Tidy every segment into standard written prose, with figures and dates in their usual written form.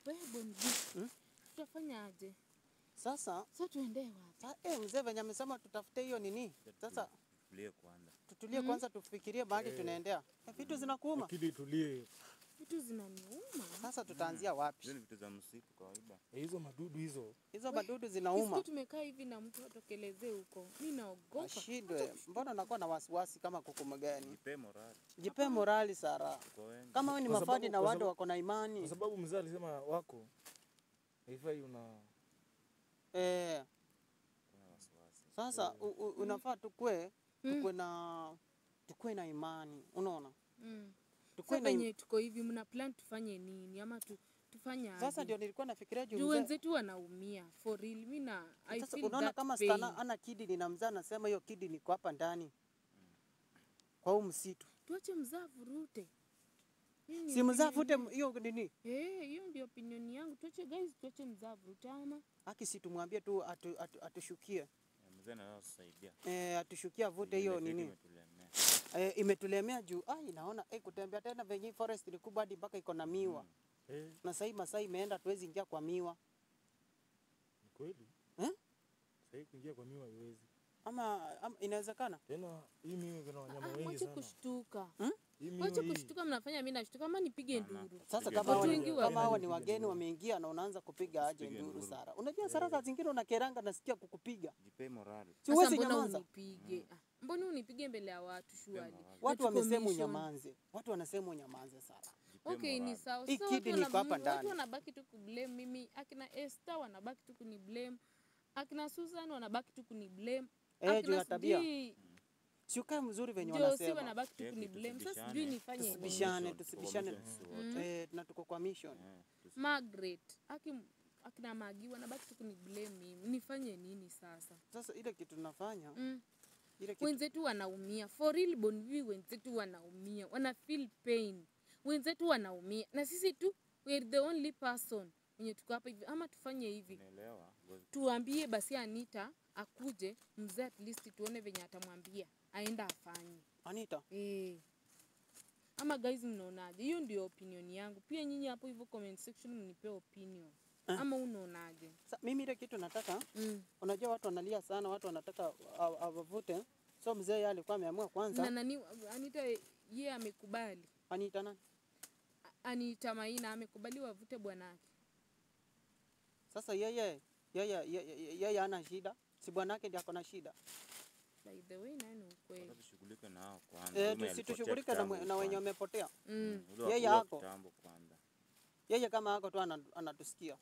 Wewe Bongi. Tutafanya aje? Sasa tuende wapi? Mzee venye amesema tutafute hiyo nini? Sasa tutulie kwanza tufikirie mahali tunaendea. Vitu zinakuuma. Akili tulie. Vitu zinaniuma. Sasa tutaanzia wapi? Hizo vitu za msitu kawaida. Hizo madudu hizo. Hizo madudu zinauma. Sisi tumekaa hivi na mtu atokelezee huko. Mimi naogopa. Ashindwe. Mbona nakuwa na wasiwasi kama kuku mgani? Jipe morali. Jipe morali Sara. Kama wewe ni mafadi na watu wako na imani. Kwa sababu mzee alisema wako. Haifai una Sasa unafaa tukue na imani, unaona? Tukue na imani. Tuko hivi mna plan tufanye nini ama tufanye aje? Sasa ndio nilikuwa nafikiria juu wenzetu wanaumia for real. Mimi na I sasa feel unaona that kama pain. Stana ana kidi ninamzaa nasema hiyo kidi niko hapa ndani. Kwa huu msitu. Tuache mzaa vurute. Si mzaa vurute hiyo nini? Hiyo ndio opinion yangu. Tuache mzaa vurute ama. Haki si tumwambie tu atushukie. Mzee na saidia. Atushukia vute hiyo nini? Imetulemea juu. Naona kutembea tena venye forest ni kubwa hadi mpaka iko na miwa. Na sasa Masai imeenda tuwezi ingia kwa miwa. Ni kweli? Sasa kuingia kwa miwa haiwezi. Ama inawezekana? Tena hii miwa ina wanyama wengi sana. Wacha kushtuka. Wacha kushtuka mnafanya mimi nashtuka kama nipige nduru. Sasa kama hao ni wageni wameingia na unaanza kupiga aje nduru Sara. Unajua Sara saa zingine unakeranga nasikia kukupiga. Jipe morali. Siwezi nyamaza. Unipige. Mbona unipige mbele ya watu shwali? Watu wamesema unyamaze. Watu wanasema unyamaze Sara. Okay, ni sawa. Watu wanabaki tu kublame mimi. Akina Esther wanabaki tu kuniblame. Akina Susan wanabaki tu kuniblame. Juu ya tabia. Si ukae mzuri venye wanasema. Ndio si wanabaki tu kuniblame. Sasa sijui nifanye nini. Tusibishane. Na tuko kwa mission. Margaret, akina Magi wanabaki tu kuniblame mimi. Nifanye nini sasa? Sasa ile kitu tunafanya wenzetu wanaumia. For real Bonvi, wenzetu wanaumia. Wana feel pain. Wenzetu wanaumia. Na sisi tu we are the only person wenye tuko hapa hivi. Ama tufanye hivi. Tuambie basi Anita akuje mzee at least tuone venye atamwambia. Aenda afanye. Anita? Ama guys mnaonaje? Hiyo ndio opinion yangu. Pia nyinyi hapo hivyo comment section mnipe opinion. Ama unaonaje? Mimi ile kitu nataka, unajua watu wanalia sana, watu wanataka awavute. So mzee yeye alikuwa ameamua kwanza. Na nani Anita yeye amekubali. Anita nani? Anita Maina amekubali wavute bwanake. Sasa yeye ana shida. Si bwanake ndiye akona shida. By the way nani ukweli? Tushughulike nao kwanza. Tushughulike na wenye wamepotea. Yeye hako. Yeye kama hako tu anatusikia.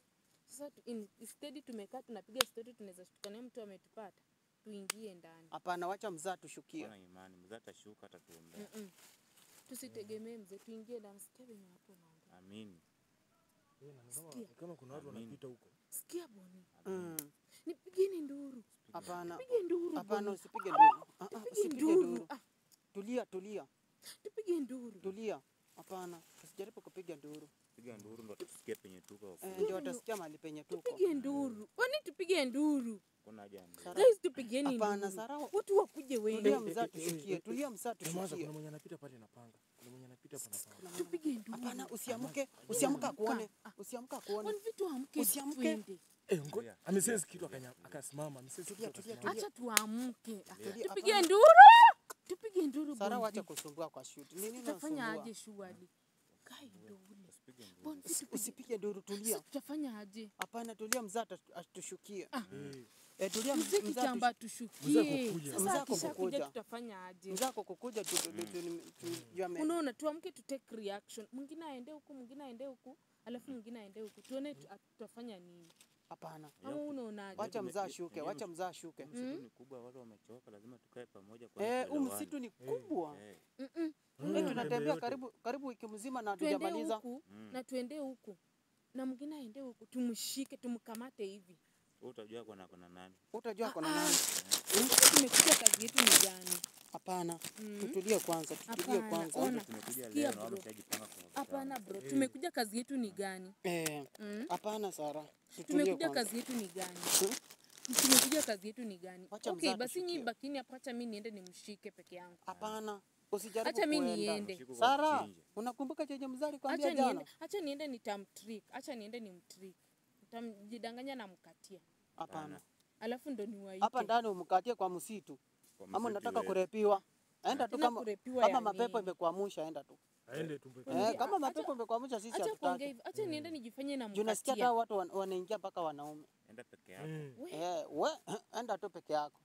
Sasa instead tumekaa tunapiga story tunaweza shtukana mtu ametupata. Tuingie ndani. Hapana, wacha mzaa tushukie. Kuna imani, mzaa atashuka atatuombea. Tusitegemee mzee, tuingie ndani msikie venye hapo naongea. Amini. Kama kuna watu wanapita huko. Sikia Boni. Nipigeni nduru. Hapana. Nipige nduru. Hapana, usipige nduru. Usipige nduru. Tulia. Tupige nduru. Tulia. Hapana, usijaribu kupiga nduru. Piga nduru ndo tusikie penye tuko. Ndio watasikia mahali penye tuko. Tupige nduru. Kwani tupige nduru? Kuna jambo. Guys tupigeni nduru. Hapana Sara. Watu wakuje wengi. Tulia mzaa tushikie. Kuna mwenye anapita pale na panga. Tupige nduru. Hapana, usiamke akuone. Kwani vitu amke. Usiamke. Amesema kitu akasimama. Acha tuamke. Tupige nduru. Tupige nduru. Sara wacha kusumbua kwa shoot. Nini unasumbua? Tutafanya aje shughuli? Kai nduru. Usipige nduru, tulia. Tutafanya aje? Hapana, tulia mzaa atushukie. Tulia mzaa tushukie. Mzaa kukuja. Tutafanya aje? Mzaa kukuja unaona tuamke tu take reaction. Mwingine aende huku, alafu mwingine aende huku. Tuone tutafanya nini? Hapana. Ama unaonaje? Wacha mzaa shuke. Msitu ni kubwa, watu wamechoka, lazima tukae pamoja kwa msitu ni kubwa. Tunatembea karibu wiki mzima na hatujamaliza. Na tuende huku. Na mwingine aende huku, tumshike, tumkamate hivi. Utajua kuna nani? Tumekuja kazi yetu ni gani? Hapana. Tutulie kwanza. Tumekuja leo na wameshajipanga kwa. Hapana bro, tumekuja kazi yetu ni gani? Hapana Sara. Tumekuja kazi yetu ni gani? Tumekuja kazi yetu ni gani? Okay, basi nyinyi bakini hapo, acha mimi niende nimshike peke yangu. Hapana. Usijaribu Acha mimi kuenda. niende. Mshiko kwa Sara, kuchinja. unakumbuka chenye mzee alikwambia Acha jana? niende, acha niende nitamtrick. Acha niende nimtrick. Nitamjidanganya na mkatia. Hapana. Alafu ndo niwaite. Hapa ndani umkatie kwa msitu. Kwa Ama msitu unataka wetu. kurepiwa? Enda tu Tena kama kurepiwa ya kama mapepo nini? imekuamusha enda tu. Aende tumbe. Kwani- Kama acha- mapepo imekuamusha sisi Acha kuongea hatutaki. hivi. Acha niende nijifanye na Juu nasikia mkatia. hata watu wanaingia mpaka wanaume. Enda peke yako. We, Enda tu peke yako.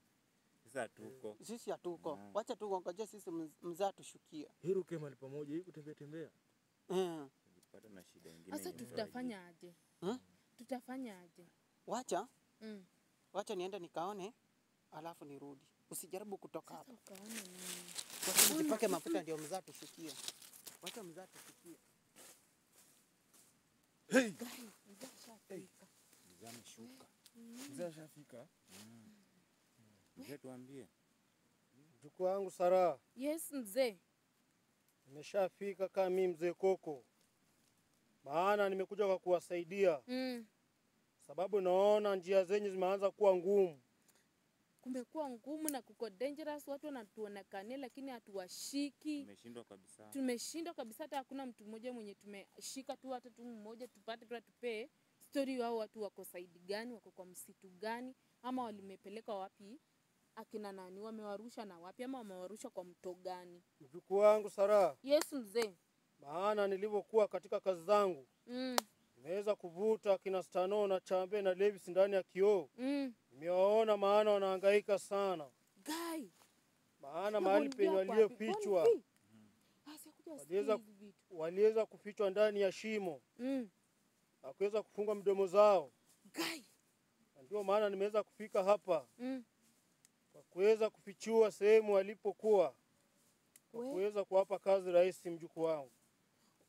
Sasa tuko. Sisi hatuko. Wacha tu ngoje sisi mzee atushukie. Hiruke mahali pamoja hii kutembea tembea. Ukipata na shida nyingine. sasa tutafanya aje? Hmm? Tutafanya aje? Wacha Mm. wacha niende nikaone alafu nirudi. Usijaribu kutoka Sasa hapa. ukaone nini? Wacha nijipake mafuta ndio mzee atushukie. Wacha mzee atushukie. Hey! Gari, mzee ashafika. Mzee ameshuka. Mzee ashafika. Mzee tuambie. Mjukuu wangu Sara, Yes, mzee. nimeshafika kama mimi mzee Koko, maana nimekuja kwa kuwasaidia, sababu naona njia zenyu zimeanza kuwa ngumu. Kumekuwa ngumu na kuko dangerous, watu wanatuonekania lakini hatuwashiki. Tumeshindwa kabisa. Tumeshindwa kabisa, hata hakuna mtu mmoja mwenye tumeshika tu, hata tu mmoja tupate kwa tupee story wao, watu wako saidi gani, wako kwa msitu gani, ama walimepeleka wapi, akina nani wamewarusha na wapi, ama wamewarusha kwa mto gani. Mjukuu wangu Sara, Yes, mzee. maana nilivyokuwa katika kazi zangu nimeweza kuvuta kina Stano na Chambe na Levis ndani ya kioo. Nimewaona maana wanahangaika sana, Guy. maana mahali penye waliofichwa waliweza kufichwa ndani ya shimo na kuweza kufunga mdomo zao. Guy. Ndio maana nimeweza kufika hapa kwa kuweza kufichua sehemu walipokuwa, kwa kuweza kuwapa kazi rahisi. Mjukuu wangu,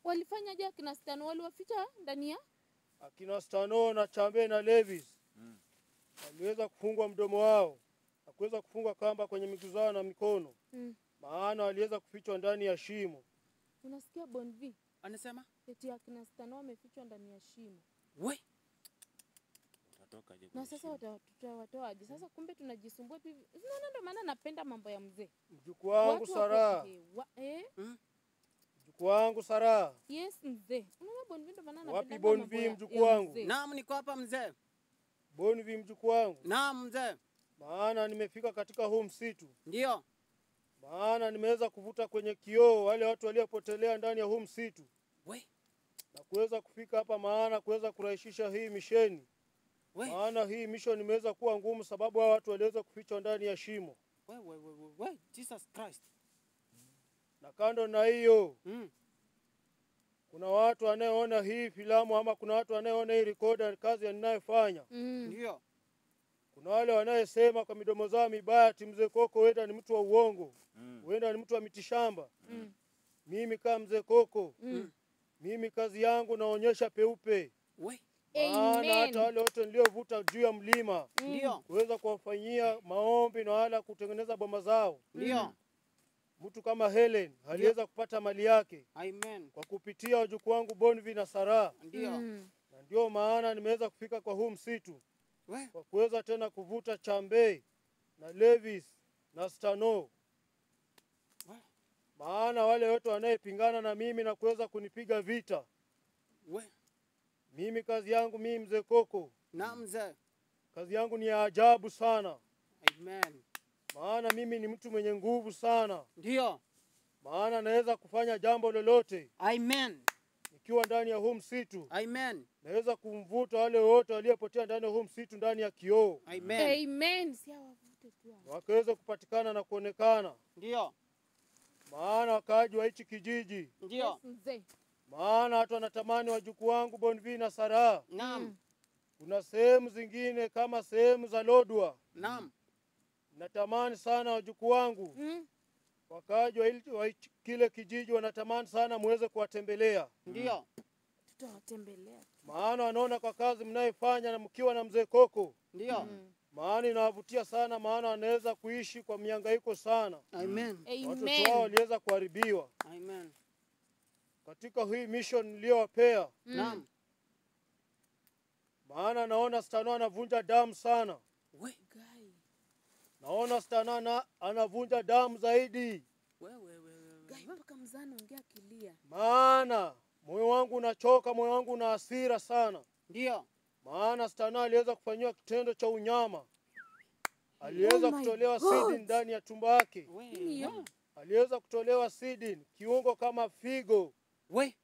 Walifanyaje akina Stano, waliwaficha ndani ya? akina Stano na Chambe na Levis waliweza kufungwa mdomo wao na kuweza kufungwa kamba kwenye miguu zao na mikono, maana waliweza kufichwa ndani ya shimo. Unasikia Bonvi? Anasema? Eti akina Stano wamefichwa ndani ya shimo. We, Utatoka je? Na sasa tutawatoaje? Sasa kumbe tunajisumbua tu hivi. Unaona, ndio maana napenda mambo ya mzee. Mjukuu wangu Watu Sara, wako mjukuu wangu Sara, Yes, mzee. Unaona Bonvi, ndio maana Wapi napenda Bonvi, mambo ya mjukuu wangu? mzee. naam niko hapa mzee. Bonvi mjukuu wangu, Naam mzee. maana nimefika katika huu msitu, Ndio. maana nimeweza kuvuta kwenye kioo wale watu waliopotelea ndani ya huu msitu We, na kuweza kufika hapa, maana kuweza kurahisisha hii misheni. we, Maana hii mission imeweza kuwa ngumu sababu hao watu waliweza kufichwa ndani ya shimo. we, Jesus Christ. Na kando na hiyo, kuna watu wanaoona hii filamu ama kuna watu wanaoona hii recorder kazi ninayofanya. Ndio. Kuna wale wanaosema kwa midomo zao mibaya ati mzee Koko huenda ni mtu wa uongo. Huenda ni mtu wa mitishamba. Mimi kama mzee Koko, mimi kazi yangu naonyesha peupe. We, Maana hata wale wote niliovuta juu ya mlima ndio. kuweza kuwafanyia maombi na wala kutengeneza boma zao. Ndio. Mtu kama Helen aliweza kupata mali yake Amen. kwa kupitia wajukuu wangu Bonvi na Sara. Ndio. Na ndio maana nimeweza kufika kwa huu msitu We, kwa kuweza tena kuvuta Chambe na Levis na Stano. Maana wale wote wanayepingana na mimi na kuweza kunipiga vita, we. mimi kazi yangu mimi mzee Koko, Naam mzee. kazi yangu ni ya ajabu sana. Amen. Maana mimi ni mtu mwenye nguvu sana. Ndio. Maana naweza kufanya jambo lolote Amen. nikiwa ndani ya huu msitu. Amen. Naweza kumvuta wale wote waliopotea ndani ya huu msitu ndani ya kioo. Amen. Amen. Si hawavute tu hao. Wakaweza kupatikana na kuonekana. Ndio. Maana wakaaji wa hichi kijiji, Ndio. Yes, mzee. maana watu wanatamani wajukuu wangu Bonvi na Sara. Naam. Kuna sehemu zingine kama sehemu za Lodwa. Naam. Natamani sana wajukuu wangu, wakaaji wa kile kijiji wanatamani sana muweze kuwatembelea. Ndio. Tutawatembelea. Maana wanaona kwa kazi mnayofanya na mkiwa na mzee Koko. Ndio. Maana inawavutia sana, maana wanaweza kuishi kwa mihangaiko sana. Amen. Watoto wao waliweza kuharibiwa Amen. katika hii mission niliyowapea. Naam. Maana naona Stano anavunja damu sana. We, Naona Stano anavunja damu zaidi. we. mpaka mzaa anaongea kilia. maana moyo wangu unachoka, moyo wangu una hasira sana. Ndio. Maana Stana aliweza kufanyiwa kitendo cha unyama, aliweza Oh my kutolewa God. sidi ndani ya tumbo yake, Nini yo? aliweza kutolewa sidi, kiungo kama figo We.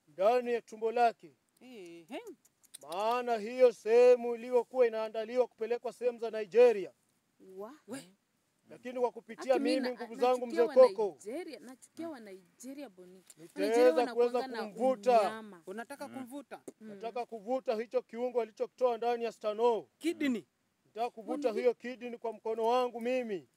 ndani ya tumbo lake. Ehe. Maana hiyo sehemu iliyokuwa inaandaliwa kupelekwa sehemu za Nigeria, Wa? lakini kwa kupitia Aki mimi na- nguvu nachukia zangu mzee wa Koko, Nigeria, nachukia wa Nigeria boni. nitaweza kuweza kumvuta. unyama. Unataka kumvuta Nataka kuvuta hicho kiungo alichokitoa ndani ya Stano. kidney? Nataka kuvuta hiyo kidney kwa mkono wangu mimi,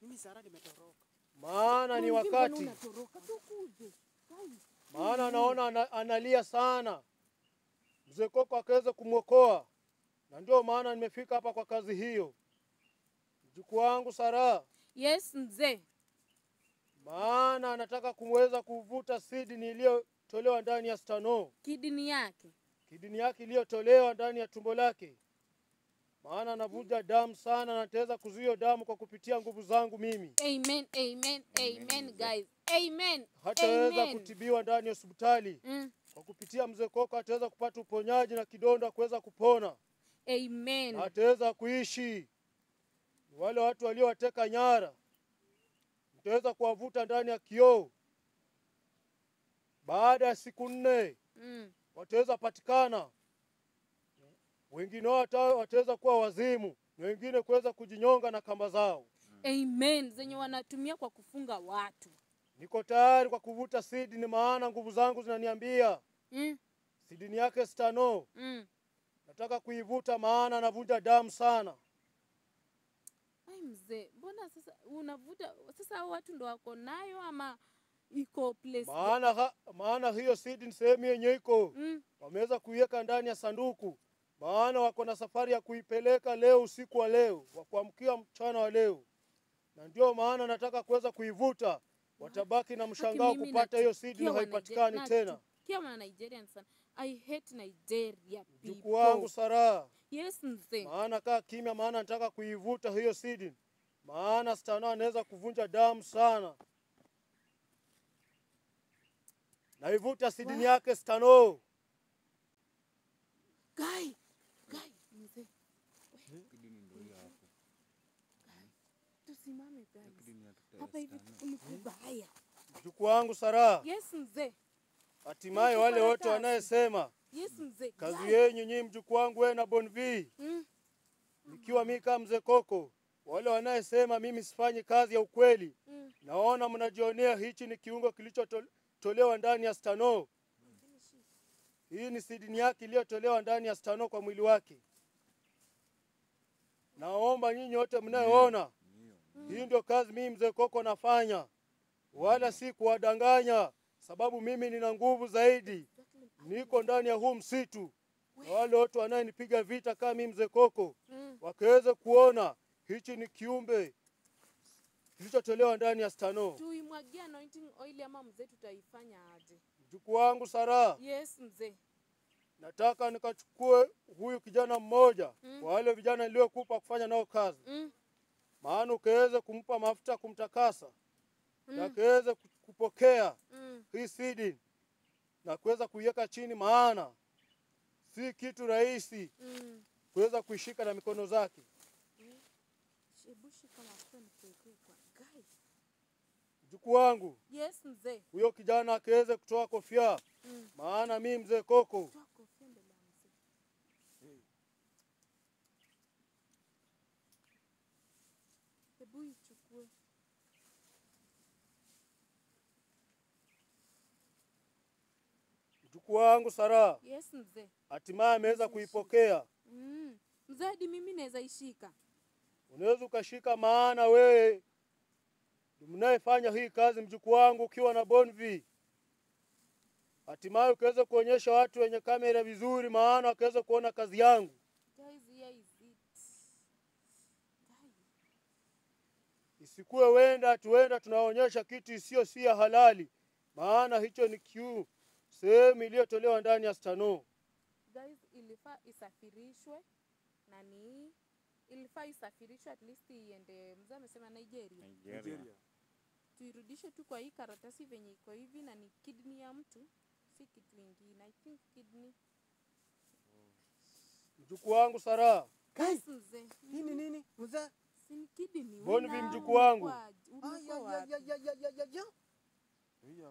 Mimi Sara nimetoroka. maana ni Mbona wakati, unatoroka? Tukuje. Kai. maana naona analia sana. Mzee Koko akaweza kumwokoa, na ndio maana nimefika hapa kwa kazi hiyo. Mjukuu wangu Sara, Yes mzee. maana anataka kumweza kuvuta sidini iliyotolewa ndani ya Stano, Kidini yake. kidini yake iliyotolewa ndani ya tumbo lake, maana anavuja damu sana, na nitaweza kuzuia damu kwa kupitia nguvu zangu mimi. Amen, amen, amen guys. Amen. Hataweza Amen. kutibiwa ndani ya hospitali. Kwa kupitia mzee Koko ataweza kupata uponyaji na kidonda kuweza kupona, Amen. na ataweza kuishi. Wale watu waliowateka nyara mtaweza kuwavuta ndani ya kioo. Baada ya siku 4 wataweza patikana. Wengine wao wataweza kuwa wazimu, na wengine kuweza kujinyonga na kamba zao. Amen. Zenye wanatumia kwa kufunga watu. Niko tayari kwa kuvuta sidini, maana nguvu zangu zinaniambia sidini yake Stano. Nataka kuivuta, maana anavuja damu sana. Ai mzee, mbona sasa unavuta sasa hao watu ndo wako nayo ama iko place? Maana hiyo sidini sehemu yenye iko wameweza kuiweka ndani ya sanduku, maana wako na safari ya kuipeleka leo usiku wa leo, wa kuamkia mchana wa leo, na ndio maana nataka kuweza kuivuta. Watabaki na mshangao kupata hiyo sidini haipatikani tena. Kia wana Nigerian sana. I hate Nigeria people. Mjukuu wangu Sara, Yes mzee. maana kaa kimya, maana nataka kuivuta hiyo sidini, maana Stano anaweza kuvunja damu sana. Naivuta sidini yake Stano. Guy. Mzee. Kidini ndio hiyo hapo. Tusimame guys. Hapa hivi ni kubaya. Mjukuu wangu Sara, Yes mzee. hatimaye wale wote wanayesema Yes mzee. kazi yenyu nyinyi, mjukuu wangu wewe na Bonvi, nikiwa mimi kama mzee Koko, wale wanayesema mimi sifanyi kazi ya ukweli, naona mnajionea hichi ni kiungo kilichotolewa ndani ya Stano. Hii ni sidini yake iliyotolewa ndani ya Stano kwa mwili wake. Naomba nyinyi wote mnayoona, hii ndio kazi mimi mzee Koko nafanya, wala si kuwadanganya, sababu mimi nina nguvu zaidi. Niko ndani ya huu msitu, na wale wote wanayenipiga vita kama mimi mzee Koko wakaweze kuona hichi ni kiumbe kilichotolewa ndani ya Stano. Tuimwagie anointing oil ama mzee tutaifanya aje? Mjukuu wangu Sara, Yes mzee. nataka nikachukue huyu kijana mmoja kwa wale vijana niliokupa kufanya nao kazi, maana ukaweze kumpa mafuta kumtakasa, na akaweze kupokea hii sidini na kuweza kuiweka chini, maana si kitu rahisi kuweza kuishika na mikono zake. Mjukuu wangu, Yes mzee. huyo kijana akaweze kutoa kofia, maana mimi mzee Koko Hebu ichukue. mjukuu wangu Sara Yes mzee. hatimaye ameweza kuipokea. Mzee hadi mimi naweza ishika. Unaweza ukashika, maana wewe mnayefanya hii kazi mjukuu wangu, ukiwa na Bonvi, hatimaye ukaweza kuonyesha watu wenye kamera vizuri, maana wakaweza kuona kazi yangu. Guys, here is it. Isikuwe wenda tunaonyesha kitu isiyo si ya halali, maana hicho ni sehemu iliyotolewa ndani ya Stano. Guys, ilifaa isafirishwe ilifaa isafirishwe at least iende, mzee amesema Nigeria. Nigeria. tuirudishe tu kwa hii karatasi venye iko hivi na ni kidney ya mtu, si kitu ingine. I think kidney. Mjukuu wangu Sara, Yes, mzee. Nini nini mzee? Si ni kidney. Bonvi mjukuu wangu.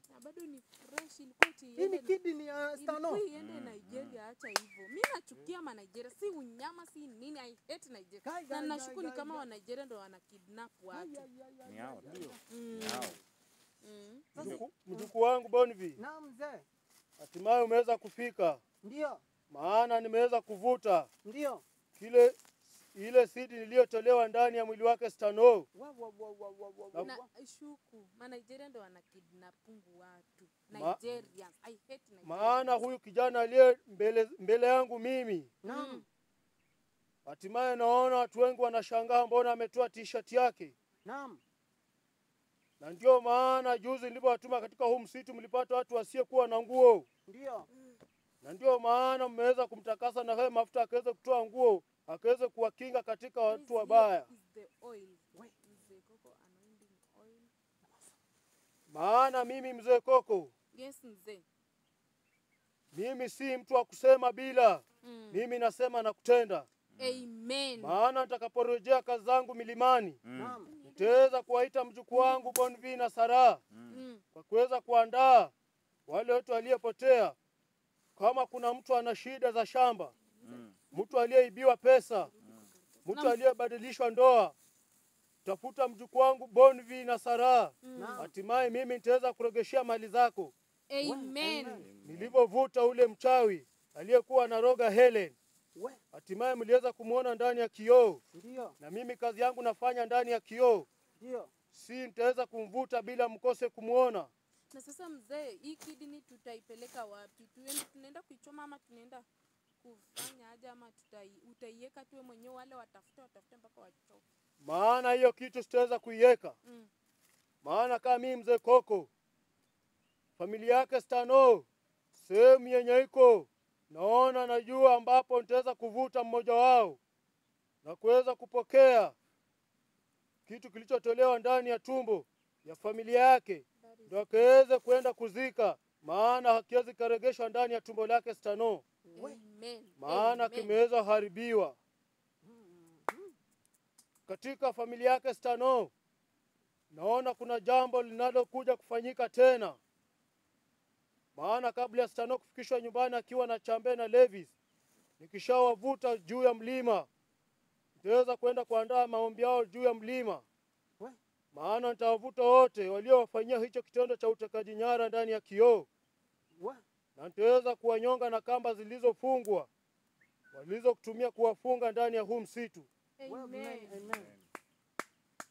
Na bado ni fresh, ilikuwa Hii ni kidney ya Stano. iende Nigeria, acha hivyo. Mimi nachukia ma Nigeria, si unyama si nini, I hate Nigeria. Na nashukuru ni kama wa Nigeria ndio wana kidnap watu. Ni hao. Mm. Ni hao. Mm. Mjukuu wangu Bonvi, Na mzee. hatimaye umeweza kufika, Ndio. maana nimeweza kuvuta Ndio. ile sidi niliyotolewa ndani ya mwili wake Stano. Na shuku, ma Nigeria ndio wana kidnapungu watu. Ma- Nigerians, I hate Nigeria. Maana huyu kijana aliye mbele yangu mimi, Naam. hatimaye naona watu wengi wanashangaa mbona ametoa t-shirt yake. Naam. Na ndio maana juzi nilipowatuma katika huu msitu mlipata watu wasiyekuwa na nguo. Ndio. Na ndio maana mmeweza kumtakasa na hayo mafuta akaweze kutoa nguo, akaweze kuwakinga katika watu wabaya. Is the oil. Mzee Koko anointing oil. Maana mimi mzee Koko, Yes, mzee. mimi si mtu wa kusema bila. Mm. Mimi nasema na kutenda. Amen. Maana nitakaporejea kazi zangu milimani, Naam. nitaweza kuwaita mjukuu wangu Bonvi na Sara Mm. kwa kuweza kuandaa wale wote waliopotea. Kama kuna mtu ana shida za shamba, mtu aliyeibiwa pesa, mtu aliyebadilishwa ndoa, tafuta mjukuu wangu Bonvi na Sara. Hatimaye mimi nitaweza kurejeshea mali zako. Amen. Nilivyovuta ule mchawi aliyekuwa anaroga Helen, We. hatimaye mliweza kumuona ndani ya kioo, Ndio. na mimi kazi yangu nafanya ndani ya kioo. Ndio. Si nitaweza kumvuta bila mkose kumuona. Na sasa mzee, hii kidney tutaipeleka wapi? Tunaenda kuichoma ama tunaenda kufanya aje ama utaiweka tu wewe mwenyewe, wale watafute mpaka wachoke? Maana hiyo kitu sitaweza kuiweka. Mm. Maana kama mimi mzee Koko, familia yake Stano, sehemu yenye iko, naona najua ambapo nitaweza kuvuta mmoja wao na kuweza kupokea kitu kilichotolewa ndani ya tumbo ya familia yake, ndio akaweze kwenda kuzika, maana hakiwezi karegeshwa ndani ya tumbo lake Stano, Amen. maana Amen. kimeweza haribiwa. Katika familia yake Stano, naona kuna jambo linalokuja kufanyika tena. Maana kabla ya Stano kufikishwa nyumbani akiwa na Chambe na Levis, nikishawavuta juu ya mlima, nitaweza kwenda kuandaa maombi yao juu ya mlima. Maana nitawavuta wote waliowafanyia hicho kitendo cha utekaji nyara ndani ya kioo, na nitaweza kuwanyonga na kamba zilizofungwa walizokutumia kuwafunga ndani ya huu msitu. Amen.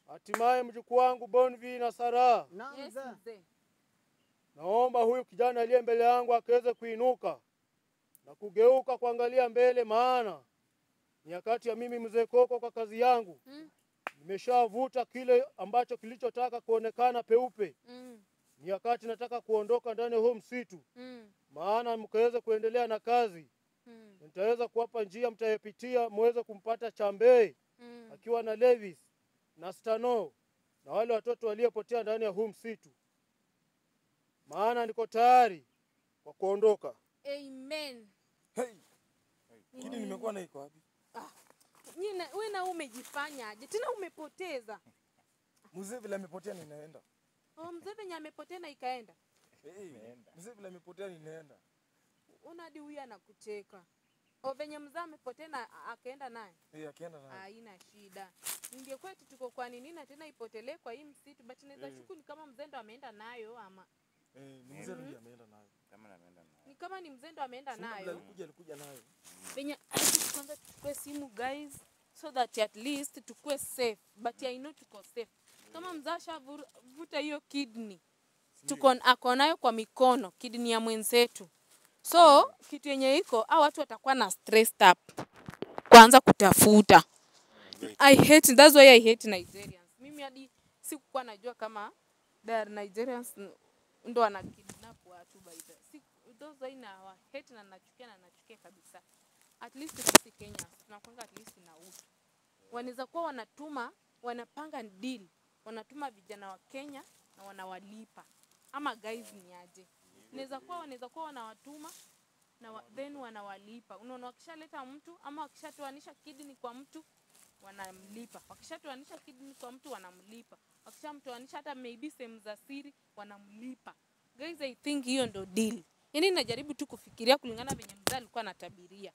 Hatimaye mjukuu wangu Bonvi na Sara, Naam Yes, mzee. mzee. naomba huyu kijana aliye mbele yangu akaweze kuinuka na kugeuka kuangalia mbele, maana ni wakati ya mimi mzee Koko kwa kazi yangu. Mm. Nimeshavuta kile ambacho kilichotaka kuonekana peupe. Mm. Ni wakati nataka kuondoka ndani ya huu msitu, Mm. maana mkaweze kuendelea na kazi. Mm. Nitaweza kuwapa njia mtayepitia muweze kumpata Chambe Mm. akiwa na Levis na Stano na wale watoto waliopotea ndani ya huu msitu, maana niko tayari kwa kuondoka. Amen. Kidi nimekuwa na iko wapi? Wewe na umejifanya aje? Tena umepoteza. Mzee vile amepotea ninaenda. Mzee venye amepotea na ikaenda. Mzee vile amepotea ninaenda. Una hadi huyu anakucheka. Venye mzee amepotea na akaenda naye. Akienda na. Haina shida. Ingekuwa eti tuko kwa nini na tena ipotelee kwa hii msitu, but naweza shuku ni kama mzee ndo ameenda nayo ama Ni mzee ndiye ameenda nayo. Kama ameenda nayo. ni kama ni mzee ndo ameenda nayo. Alikuja nayo. Venye kwanza tuchukue simu guys, so that at least tukue safe, but I know tuko safe. Kama mzee ashavuta hiyo kidney, ako nayo kwa mikono, kidney ya mwenzetu. So kitu yenye iko au watu watakuwa na stressed up kuanza kutafuta. That's why I hate Nigerians. Mimi hadi sikuwa najua kama Nigerians ndo wana kidnap watu by the. Those why na hate na nachukia kabisa. At least sisi Kenya tunakwanga at least na utu. Wanaweza kuwa wanapanga deal. Wanatuma vijana wa Kenya na wanawalipa. Ama guys ni aje? Inaweza kuwa wanawatuma na then wanawalipa. Unaona wakishaleta mtu ama wakishatoanisha kidney kwa mtu wanamlipa. Wakishatoanisha kidney kwa mtu wanamlipa. Wakishamtoanisha hata maybe sehemu za siri wanamlipa. Guys, I think hiyo ndo deal. Yaani najaribu tu kufikiria kulingana venye mzee alikuwa anatabiria.